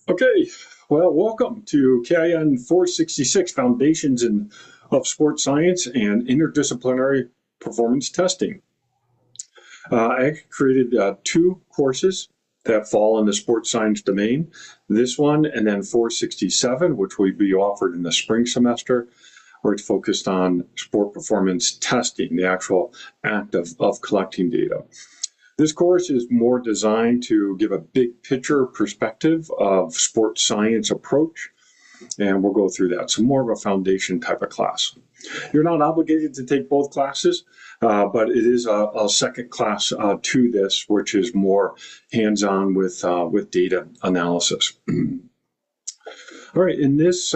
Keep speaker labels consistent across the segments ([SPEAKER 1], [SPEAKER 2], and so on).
[SPEAKER 1] Okay, well, welcome to KIN 466, Foundations of Sports Science and Interdisciplinary Performance Testing. I created two courses that fall in the sports science domain. This one and then 467, which will be offered in the spring semester, where it's focused on sport performance testing, the actual act of collecting data. This course is more designed to give a big picture perspective of sports science approach, and we'll go through that. So more of a foundation type of class. You're not obligated to take both classes, but it is a second class to this, which is more hands-on with data analysis. All right, in this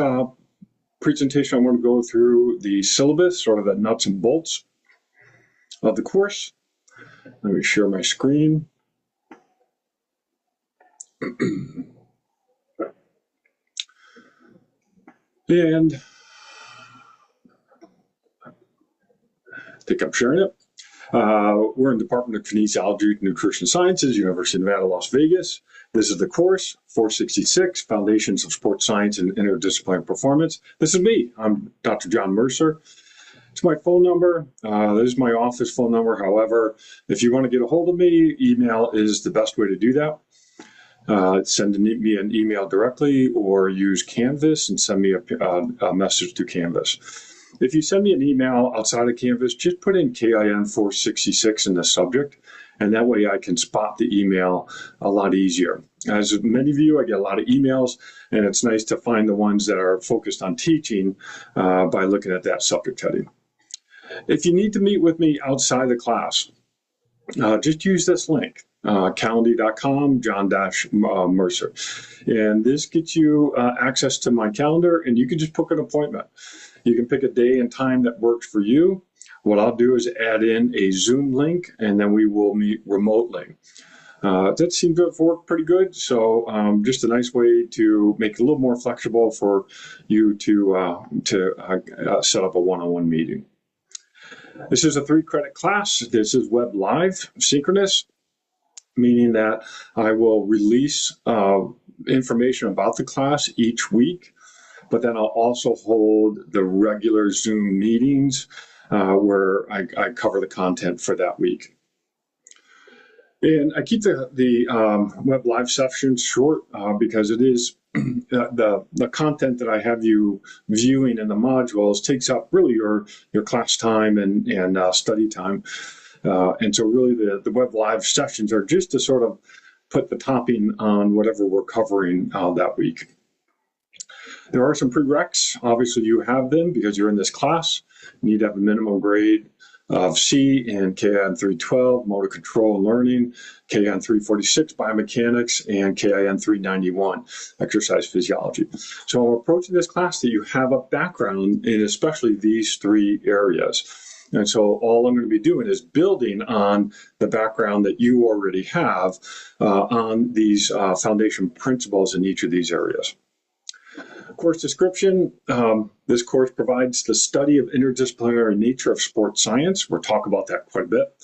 [SPEAKER 1] presentation, I want to go through the syllabus, sort of the nuts and bolts of the course. Let me share my screen. And I think I'm sharing it. We're in the Department of Kinesiology and Nutrition Sciences, University of Nevada, Las Vegas. This is the course, 466, Foundations of Sports Science and Interdisciplinary Performance. This is me. I'm Dr. John Mercer. It's my phone number. This is my office phone number. However, if you want to get a hold of me, email is the best way to do that. Send me an email directly or use Canvas and send me a message to Canvas. If you send me an email outside of Canvas, just put in KIN 466 in the subject, and that way I can spot the email a lot easier. As many of you, I get a lot of emails, and it's nice to find the ones that are focused on teaching by looking at that subject heading. If you need to meet with me outside the class, just use this link, calendly.com, John-Mercer. And this gets you access to my calendar, and you can just book an appointment. You can pick a day and time that works for you. What I'll do is add in a Zoom link, and then we will meet remotely. That seems to have worked pretty good, so just a nice way to make it a little more flexible for you to set up a one-on-one meeting. This is a 3-credit class. This is web live, synchronous, meaning that I will release information about the class each week, but then I'll also hold the regular Zoom meetings where I cover the content for that week. And I keep the web live sessions short because it is the content that I have you viewing in the modules takes up really your class time and study time. And so really the web live sessions are just to sort of put the topping on whatever we're covering that week. There are some prereqs. Obviously you have them because you're in this class. You need to have a minimum grade of C in KIN 312, motor control and learning, KIN 346, biomechanics, and KIN 391, exercise physiology. So I'm approaching this class that you have a background in especially these 3 areas. And so all I'm going to be doing is building on the background that you already have on these foundation principles in each of these areas. Course description, this course provides the study of interdisciplinary nature of sports science. We'll talk about that quite a bit.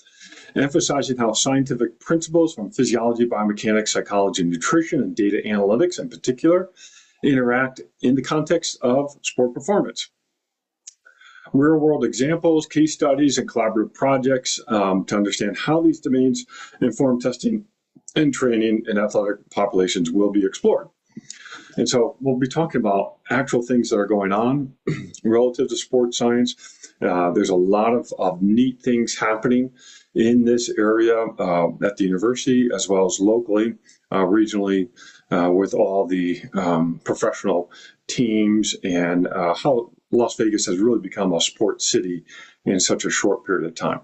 [SPEAKER 1] Emphasizing how scientific principles from physiology, biomechanics, psychology, nutrition, and data analytics in particular interact in the context of sport performance. Real-world examples, case studies, and collaborative projects to understand how these domains inform testing and training in athletic populations will be explored. And so we'll be talking about actual things that are going on relative to sports science. There's a lot of neat things happening in this area at the university as well as locally, regionally, with all the professional teams and how Las Vegas has really become a sports city in such a short period of time.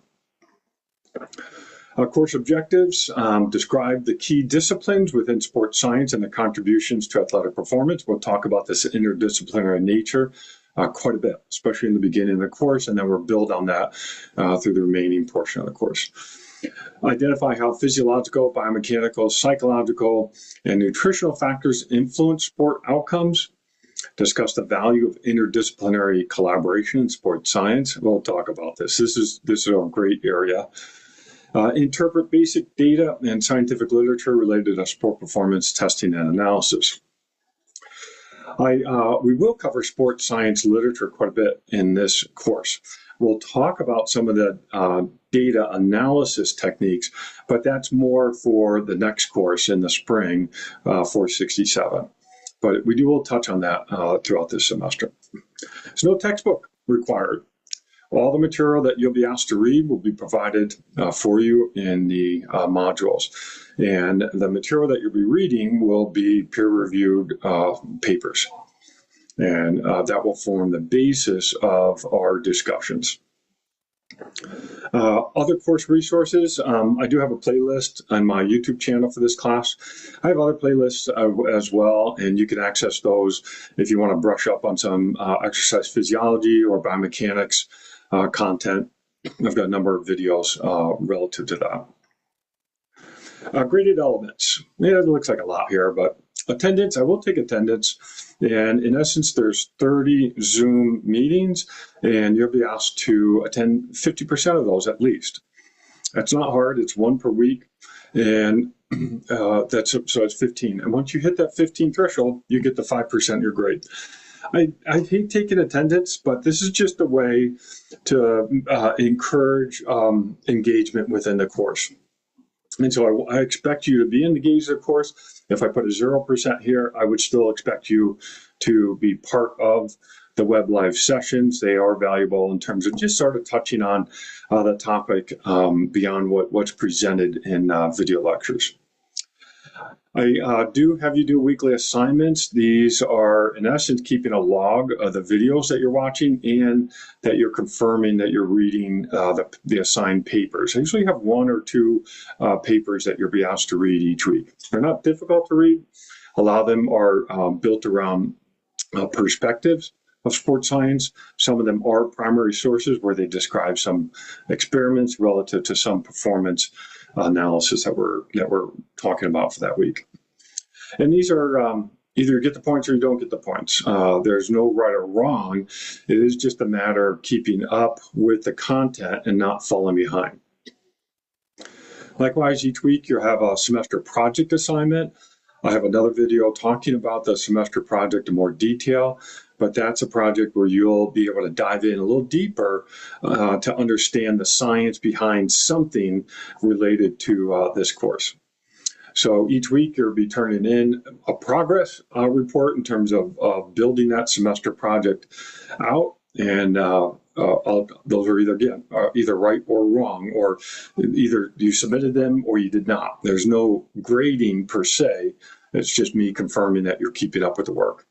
[SPEAKER 1] Course objectives describe the key disciplines within sports science and the contributions to athletic performance. We'll talk about this interdisciplinary nature quite a bit, especially in the beginning of the course, and then we'll build on that through the remaining portion of the course. Identify how physiological, biomechanical, psychological, and nutritional factors influence sport outcomes. Discuss the value of interdisciplinary collaboration in sports science. We'll talk about this. This is a great area. Interpret basic data and scientific literature related to sport performance testing and analysis. We will cover sports science literature quite a bit in this course. We'll talk about some of the data analysis techniques, but that's more for the next course in the spring, 467. But we will touch on that throughout this semester. There's no textbook required. All the material that you'll be asked to read will be provided for you in the modules. And the material that you'll be reading will be peer-reviewed papers. And that will form the basis of our discussions. Other course resources, I do have a playlist on my YouTube channel for this class. I have other playlists as well, and you can access those if you want to brush up on some exercise physiology or biomechanics content. I've got a number of videos relative to that. Graded elements. Yeah, it looks like a lot here, but attendance, I will take attendance. And in essence, there's 30 Zoom meetings, and you'll be asked to attend 50% of those at least. That's not hard. It's one per week, and so it's 15. And once you hit that 15 threshold, you get the 5% of your grade. I hate taking attendance, but this is just a way to encourage engagement within the course. And so I expect you to be engaged in the course. If I put a 0% here, I would still expect you to be part of the web live sessions. They are valuable in terms of just sort of touching on the topic beyond what's presented in video lectures. I do have you do weekly assignments. These are, in essence, keeping a log of the videos that you're watching and that you're confirming that you're reading the assigned papers. I usually have one or two papers that you'll be asked to read each week. They're not difficult to read. A lot of them are built around perspectives of sports science. Some of them are primary sources where they describe some experiments relative to some performance analysis that we're talking about for that week. And these are either you get the points or you don't get the points. There's no right or wrong. It is just a matter of keeping up with the content and not falling behind. Likewise, each week you'll have a semester project assignment. I have another video talking about the semester project in more detail, but that's a project where you'll be able to dive in a little deeper to understand the science behind something related to this course. So each week you'll be turning in a progress report in terms of building that semester project out, and those are either right or wrong, or either you submitted them or you did not. There's no grading per se. It's just me confirming that you're keeping up with the work.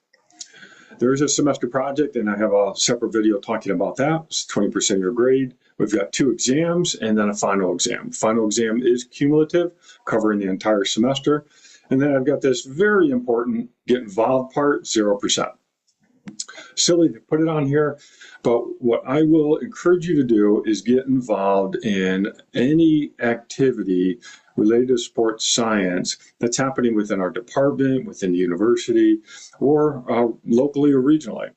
[SPEAKER 1] There is a semester project, and I have a separate video talking about that. It's 20% of your grade. We've got 2 exams and then a final exam. Final exam is cumulative, covering the entire semester. And then I've got this very important get involved part, 0%. Silly to put it on here, but what I will encourage you to do is get involved in any activity related to sports science that's happening within our department, within the university, or locally or regionally.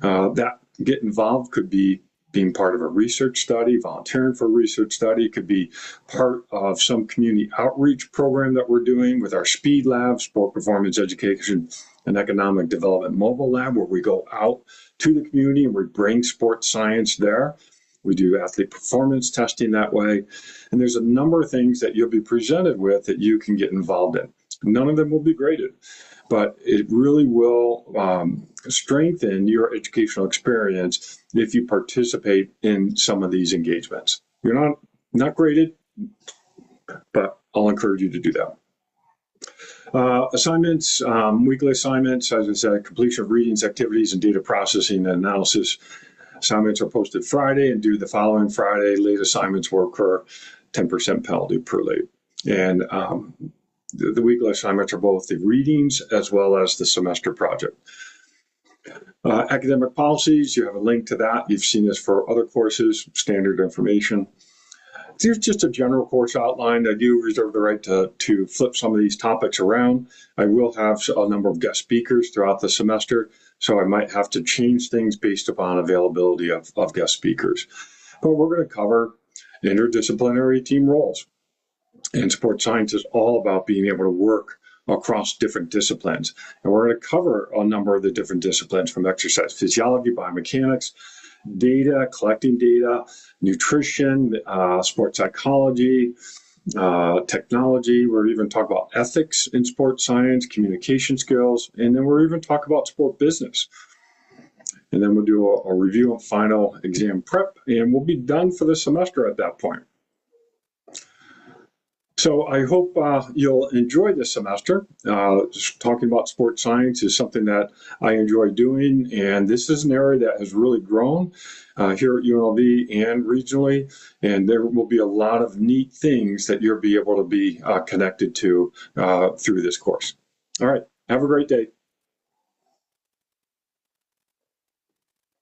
[SPEAKER 1] That get involved could be being part of a research study, volunteering for a research study. It could be part of some community outreach program that we're doing with our SPEED lab, Sport Performance Education and Economic Development Mobile Lab, where we go out to the community and we bring sports science there. We do athlete performance testing that way. And there's a number of things that you'll be presented with that you can get involved in. None of them will be graded, but it really will strengthen your educational experience if you participate in some of these engagements. You're not graded, but I'll encourage you to do that. Assignments, weekly assignments, as I said, completion of readings, activities, and data processing and analysis. Assignments are posted Friday and due the following Friday. Late assignments will occur 10% penalty per late. And the weekly assignments are both the readings as well as the semester project. Academic policies, you have a link to that. You've seen this for other courses, standard information. Here's just a general course outline. I do reserve the right to flip some of these topics around. I will have a number of guest speakers throughout the semester, so I might have to change things based upon availability of guest speakers. But we're going to cover interdisciplinary team roles. And sports science is all about being able to work across different disciplines. And we're going to cover a number of the different disciplines, from exercise physiology, biomechanics, data, collecting data, nutrition, sports psychology, technology. We're even talk about ethics in sports science, communication skills, and then we're even talk about sport business. And then we'll do a review and final exam prep, and we'll be done for the semester at that point. So I hope you'll enjoy this semester. Talking about sports science is something that I enjoy doing, and this is an area that has really grown here at UNLV and regionally, and there will be a lot of neat things that you'll be able to be connected to through this course. All right, have a great day.